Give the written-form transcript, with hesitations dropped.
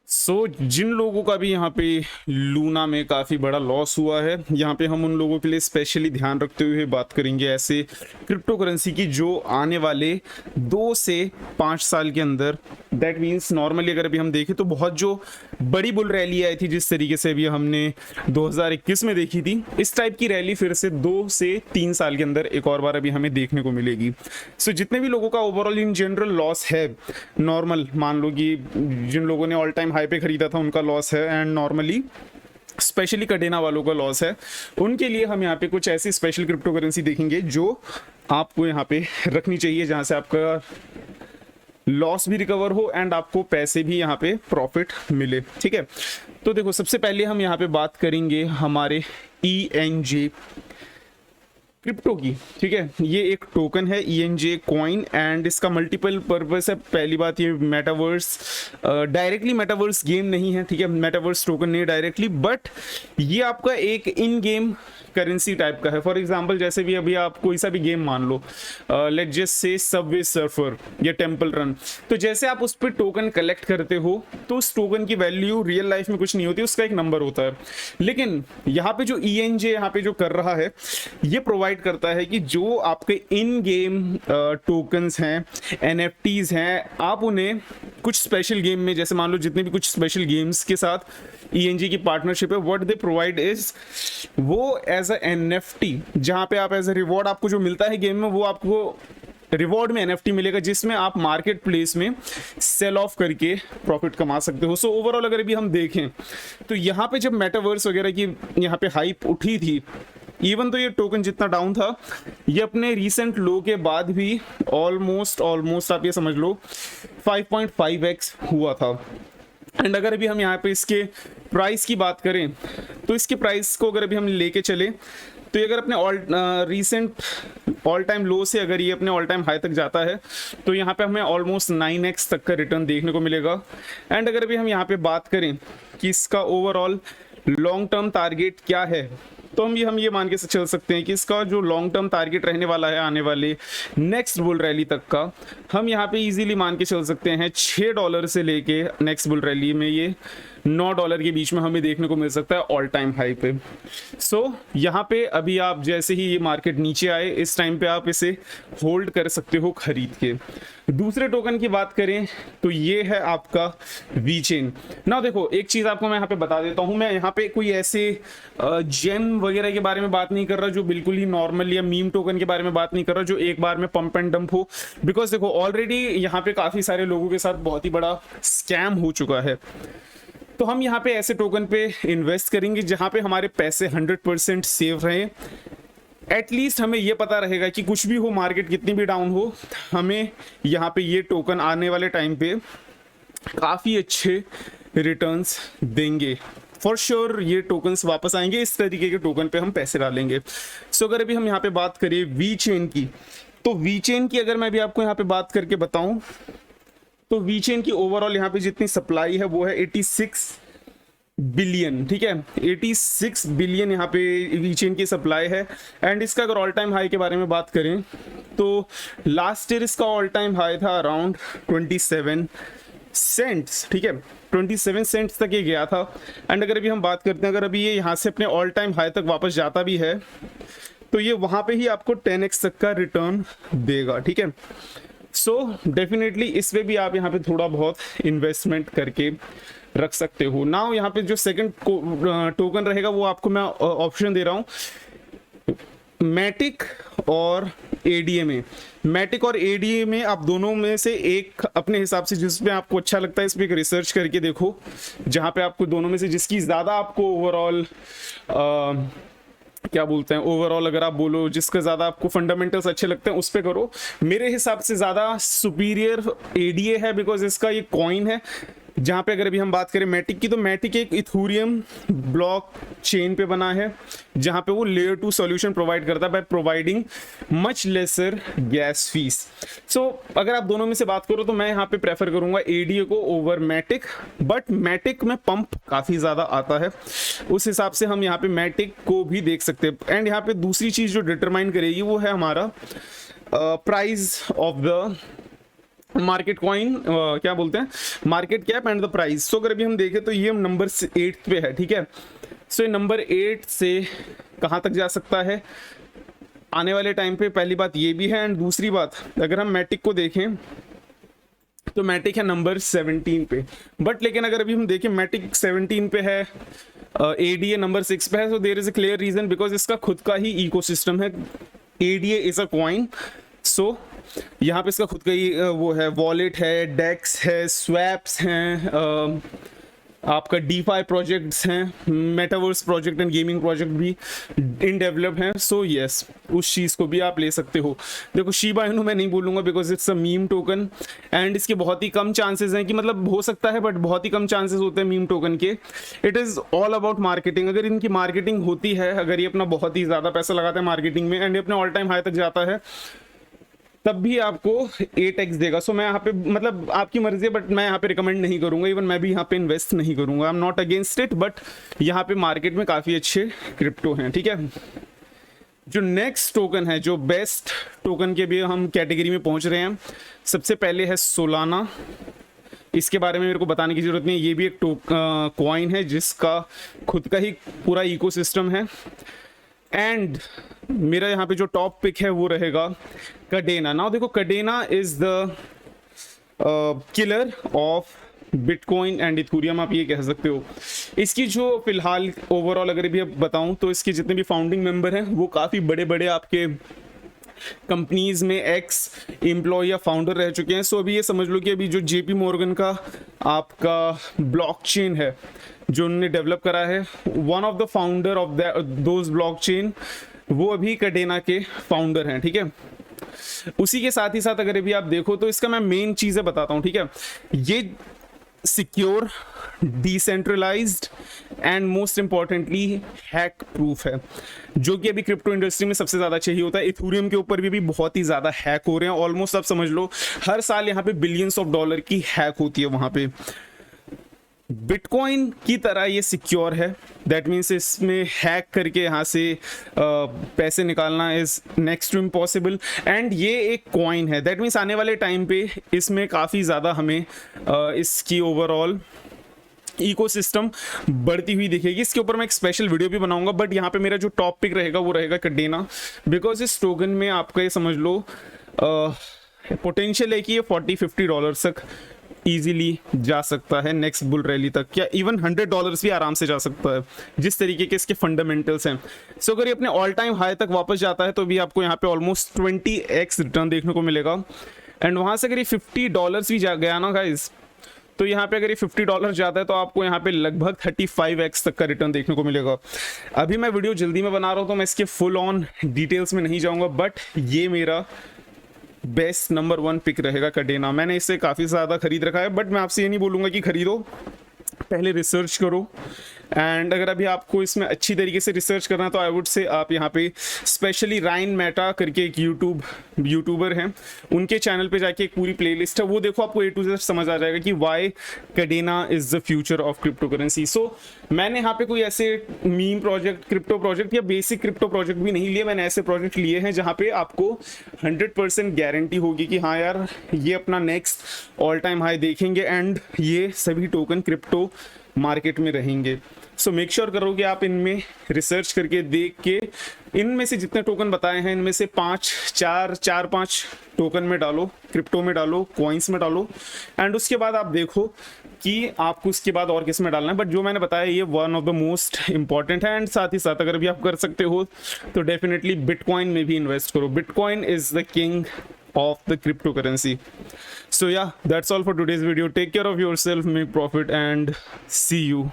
जिन लोगों का भी यहाँ पे लूना में काफ़ी बड़ा लॉस हुआ है, यहाँ पे हम उन लोगों के लिए स्पेशली ध्यान रखते हुए बात करेंगे ऐसे क्रिप्टो करेंसी की जो आने वाले 2 से 5 साल के अंदर, दैट मीन्स नॉर्मली अगर अभी हम देखें तो बहुत जो बड़ी बुल रैली आई थी जिस तरीके से अभी हमने 2021 में देखी थी, इस टाइप की रैली फिर से 2 से 3 साल के अंदर एक और बार अभी हमें देखने को मिलेगी। जितने भी लोगों का ओवरऑल इन जनरल लॉस है, नॉर्मल मान लो कि जिन लोगों ने ऑल टाइम हाई पे खरीदा था उनका लॉस है, एंड नॉर्मली स्पेशली कडेना वालों का लॉस है, उनके लिए हम यहाँ पे कुछ ऐसी स्पेशल क्रिप्टो करेंसी देखेंगे जो आपको यहाँ पे रखनी चाहिए, जहाँ से आपका लॉस भी रिकवर हो एंड आपको पैसे भी यहाँ पे प्रॉफिट मिले। ठीक है, तो देखो सबसे पहले हम यहाँ पे बात करेंगे हमारे ENJ क्रिप्टो की। ठीक है, ये एक टोकन है ENJ कॉइन एंड इसका मल्टीपल पर्पस है। पहली बात, ये मेटावर्स डायरेक्टली मेटावर्स गेम नहीं है। ठीक है, मेटावर्स टोकन नहीं डायरेक्टली, बट ये आपका एक इन गेम करेंसी टाइप का है। फॉर एग्जांपल जैसे भी अभी आप कोई सा भी गेम मान लो, let's just say subway surfer या टेंपल रन, तो जैसे आप उस पर टोकन कलेक्ट करते हो तो उस टोकन की वैल्यू रियल लाइफ में कुछ नहीं होती, उसका एक नंबर होता है। लेकिन यहाँ पे जो ENJ यहाँ पे जो कर रहा है, ये प्रोवाइड करता है कि जो आपके इन गेम टोकन्स हैं, NFTs हैं, आप उन्हें कुछ स्पेशल गेम में, जैसे मान लो जितने भी कुछ स्पेशल गेम्स के साथ ENJ की पार्टनरशिप है, व्हाट दे प्रोवाइड इज वो एज अ NFT, जहां पे आप एज अ रिवॉर्ड आपको जो मिलता है गेम में, वो आपको रिवॉर्ड में NFT मिलेगा जिसमें आप मार्केट प्लेस में सेल ऑफ करके प्रॉफिट कमा सकते हो। ओवरऑल अगर भी हम देखें तो यहाँ पे जब मेटावर्स वगैरह की यहाँ पे हाइप उठी थी, इवन तो ये टोकन जितना डाउन था, ये अपने रीसेंट लो के बाद भी ऑलमोस्ट आप ये समझ लो 5.5x हुआ था। एंड अगर अभी हम यहाँ पे इसके प्राइस की बात करें तो इसके प्राइस को अगर अभी हम लेके चले तो ये अगर अपने रीसेंट ऑल टाइम लो से अगर ये अपने ऑल टाइम हाई तक जाता है तो यहाँ पे हमें ऑलमोस्ट 9x तक का रिटर्न देखने को मिलेगा। एंड अगर अभी हम यहाँ पे बात करें कि इसका ओवरऑल लॉन्ग टर्म टारगेट क्या है, तो हम ये मान के चल सकते हैं कि इसका जो लॉन्ग टर्म टारगेट रहने वाला है आने वाले नेक्स्ट बुल रैली तक का, हम यहाँ पे इजीली मान के चल सकते हैं $6 से लेके नेक्स्ट बुल रैली में ये $9 के बीच में हमें देखने को मिल सकता है ऑल टाइम हाई पे। यहाँ पे अभी आप जैसे ही ये मार्केट नीचे आए, इस टाइम पे आप इसे होल्ड कर सकते हो खरीद के। दूसरे टोकन की बात करें तो ये है आपका VChain। ना देखो, एक चीज आपको मैं यहाँ पे बता देता हूँ, मैं यहाँ पे कोई ऐसे जेम वगैरह के बारे में बात नहीं कर रहा जो बिल्कुल ही नॉर्मल, या मीम टोकन के बारे में बात नहीं कर रहा जो एक बार में पंप एंड डंप हो, बिकॉज देखो ऑलरेडी यहाँ पे काफी सारे लोगों के साथ बहुत ही बड़ा स्कैम हो चुका है। तो हम यहाँ पे ऐसे टोकन पे इन्वेस्ट करेंगे जहां पे हमारे पैसे 100% सेफ रहे। एटलीस्ट हमें ये पता रहेगा कि कुछ भी हो, मार्केट कितनी भी डाउन हो, हमें यहाँ पे ये टोकन आने वाले टाइम पे काफ़ी अच्छे रिटर्न्स देंगे। फॉर श्योर ये टोकन्स वापस आएंगे, इस तरीके के टोकन पे हम पैसे डालेंगे। अगर अभी हम यहाँ पे बात करें VChain की, तो VChain की अगर मैं भी आपको यहाँ पे बात करके बताऊं तो VChain की ओवरऑल यहाँ पे जितनी सप्लाई है वो है 86 बिलियन। ठीक है, 86 बिलियन यहाँ पे VChain की सप्लाई है। एंड इसका अगर ऑल टाइम हाई के बारे में बात करें तो लास्ट ईयर इसका ऑल टाइम हाई था अराउंड 27 सेंट्स। ठीक है, 27 सेंट्स तक ये गया था। एंड अगर अभी हम बात करते हैं, अगर अभी ये यहाँ से अपने ऑल टाइम हाई तक वापस जाता भी है तो ये वहाँ पे ही आपको 10x तक का रिटर्न देगा। ठीक है, डेफिनेटली इस पे भी आप यहाँ पे थोड़ा बहुत इन्वेस्टमेंट करके रख सकते हो। नाउ यहाँ पे जो सेकंड टोकन रहेगा वो आपको मैं ऑप्शन दे रहा हूँ मैटिक और ADA। मैटिक और ADA में आप दोनों में से एक अपने हिसाब से जिसमें आपको अच्छा लगता है इस पर एक रिसर्च करके देखो, जहाँ पे आपको दोनों में से जिसकी ज़्यादा आपको ओवरऑल क्या बोलते हैं, ओवरऑल अगर आप बोलो जिसका ज्यादा आपको फंडामेंटल्स अच्छे लगते हैं उस पे करो। मेरे हिसाब से ज्यादा सुपीरियर ADA है, बिकॉज इसका ये कॉइन है। जहाँ पे अगर अभी हम बात करें मैटिक की, तो मैटिक एक इथेरियम ब्लॉक चेन पे बना है जहाँ पे वो लेयर 2 सॉल्यूशन प्रोवाइड करता है by providing much laser gas fees. अगर आप दोनों में से बात करो तो मैं यहाँ पे प्रेफर करूंगा ADA को ओवर मैटिक, बट मैटिक में पंप काफी ज्यादा आता है, उस हिसाब से हम यहाँ पे मैटिक को भी देख सकते हैं। एंड यहाँ पे दूसरी चीज जो डिटरमाइन करेगी वो है हमारा price of the market coin क्या बोलते हैं, market cap and the price. So अगर अभी हम देखें तो ये नंबर 8 पे है, ठीक है। सो ये नंबर 8 से कहाँ तक जा सकता है आने वाले टाइम पे, पहली बात ये भी है। एंड दूसरी बात, अगर हम मैटिक को देखें तो मैटिक है नंबर 17 पे, बट लेकिन अगर अभी हम देखें मैटिक 17 पे है, एडीए नंबर 6 पे है। So there is a clear reason, because इसका खुद का ही इकोसिस्टम है। ADA is a coin, so यहाँ पे इसका खुद का ही वो है, वॉलेट है, डेक्स है, स्वैप्स हैं, आपका डीफाई प्रोजेक्ट्स हैं, metaverse project and gaming project भी इन डेवलप हैं। सो यस, उस चीज़ को भी आप ले सकते हो। देखो शिबा इनू मैं नहीं बोलूँगा because it's a meme token and इसके बहुत ही कम चांसेस हैं कि, मतलब हो सकता है बट बहुत ही कम चांसेस होते हैं मीम टोकन के। It is all about marketing. अगर इनकी मार्केटिंग होती है, अगर ये अपना बहुत ही ज़्यादा पैसा लगाता है मार्केटिंग में एंड ये अपने ऑल टाइम हाई तक जाता है, तब भी आपको 8x देगा। सो मैं यहाँ पे, मतलब आपकी मर्जी है, बट मैं यहाँ पे रिकमेंड नहीं करूँगा। इवन मैं भी यहाँ पे इन्वेस्ट नहीं करूँगा। I am not against it, but यहाँ पे मार्केट में काफ़ी अच्छे क्रिप्टो हैं, ठीक है। जो नेक्स्ट टोकन है, जो बेस्ट टोकन के भी हम कैटेगरी में पहुँच रहे हैं, सबसे पहले है सोलाना। इसके बारे में मेरे को बताने की ज़रूरत नहीं है, ये भी एक कॉइन है जिसका खुद का ही पूरा इकोसिस्टम है। एंड मेरा यहाँ पे जो टॉप पिक है वो रहेगा कडेना। नाउ देखो, कडेना is the killer of bitcoin and Ethereum, आप ये कह सकते हो। इसकी जो फिलहाल ओवरऑल अगर भी अब बताऊं तो इसके जितने भी फाउंडिंग मेंबर हैं वो काफ़ी बड़े बड़े आपके कंपनीज में एक्स एम्प्लॉय या फाउंडर रह चुके हैं। सो अभी ये समझ लो कि अभी जो जेपी मॉर्गन का आपका ब्लॉकचेन है जो उन्होंने डेवलप करा है, one of the founder of those blockchain वो अभी कडेना के फाउंडर हैं, ठीक है। उसी के साथ ही साथ अगर अभी आप देखो तो इसका मैं मेन चीज़ें बताता हूँ, ठीक है। ये secure, decentralised and most importantly hack proof है, जो कि अभी क्रिप्टो इंडस्ट्री में सबसे ज़्यादा चाहिए होता है। इथेरियम के ऊपर भी बहुत ही ज़्यादा हैक हो रहे हैं। ऑलमोस्ट आप समझ लो हर साल यहाँ पे बिलियंस ऑफ डॉलर की हैक होती है वहाँ पे। बिटकॉइन की तरह ये सिक्योर है, दैट मीन्स इसमें हैक करके यहाँ से पैसे निकालना is next to impossible. And ये एक कॉइन है, दैट मीन्स आने वाले टाइम पे इसमें काफ़ी ज़्यादा हमें इसकी ओवरऑल इकोसिस्टम बढ़ती हुई दिखेगी। इसके ऊपर मैं एक स्पेशल वीडियो भी बनाऊंगा, बट यहाँ पे मेरा जो टॉप पिक रहेगा वो रहेगा कडेना, बिकॉज इस टोकन में आपका ये समझ लो पोटेंशियल है कि ये $40-50 तक इजीली जा सकता है नेक्स्ट बुल रैली तक, या इवन $100 भी आराम से जा सकता है जिस तरीके के इसके फंडामेंटल्स हैं। सो अगर ये अपने ऑल टाइम हाई तक वापस जाता है तो भी आपको यहाँ पे ऑलमोस्ट 20x रिटर्न देखने को मिलेगा। एंड वहाँ से अगर ये $50 भी जा गया ना गाइज, तो यहाँ पे अगर ये $50 जाता है तो आपको यहाँ पे लगभग 35x तक का रिटर्न देखने को मिलेगा। अभी मैं वीडियो जल्दी में बना रहा हूँ तो मैं इसके फुल ऑन डिटेल्स में नहीं जाऊँगा, बट ये मेरा बेस्ट नंबर 1 पिक रहेगा कडेना। मैंने इसे काफ़ी ज़्यादा खरीद रखा है, बट मैं आपसे ये नहीं बोलूँगा कि खरीदो, पहले रिसर्च करो। एंड अगर अभी आपको इसमें अच्छी तरीके से रिसर्च करना है तो आई वुड से आप यहाँ पे स्पेशली राइन मेटा करके एक यूट्यूबर हैं, उनके चैनल पे जाके एक पूरी प्लेलिस्ट है वो देखो, आपको A to Z समझ आ जाएगा कि why Cardano is the future of cryptocurrency. So मैंने यहाँ पे कोई ऐसे मीम प्रोजेक्ट, क्रिप्टो प्रोजेक्ट या बेसिक क्रिप्टो प्रोजेक्ट भी नहीं लिए, मैंने ऐसे प्रोजेक्ट लिए हैं जहाँ पे आपको 100% गारंटी होगी कि हाँ यार ये अपना नेक्स्ट ऑल टाइम हाई देखेंगे एंड ये सभी टोकन क्रिप्टो मार्केट में रहेंगे। सो मेक श्योर करो कि आप इनमें रिसर्च करके देख के इनमें से जितने टोकन बताए हैं इनमें से 4-5 टोकन में डालो, क्रिप्टो में डालो, कॉइन्स में डालो, एंड उसके बाद आप देखो कि आपको उसके बाद और किस में डालना है। बट जो मैंने बताया ये one of the most important है। एंड साथ ही साथ अगर भी आप कर सकते हो तो डेफिनेटली बिटकॉइन में भी इन्वेस्ट करो। Bitcoin is the king of the cryptocurrency. So yeah, that's all for today's video. Take care of yourself, make profit, and see you.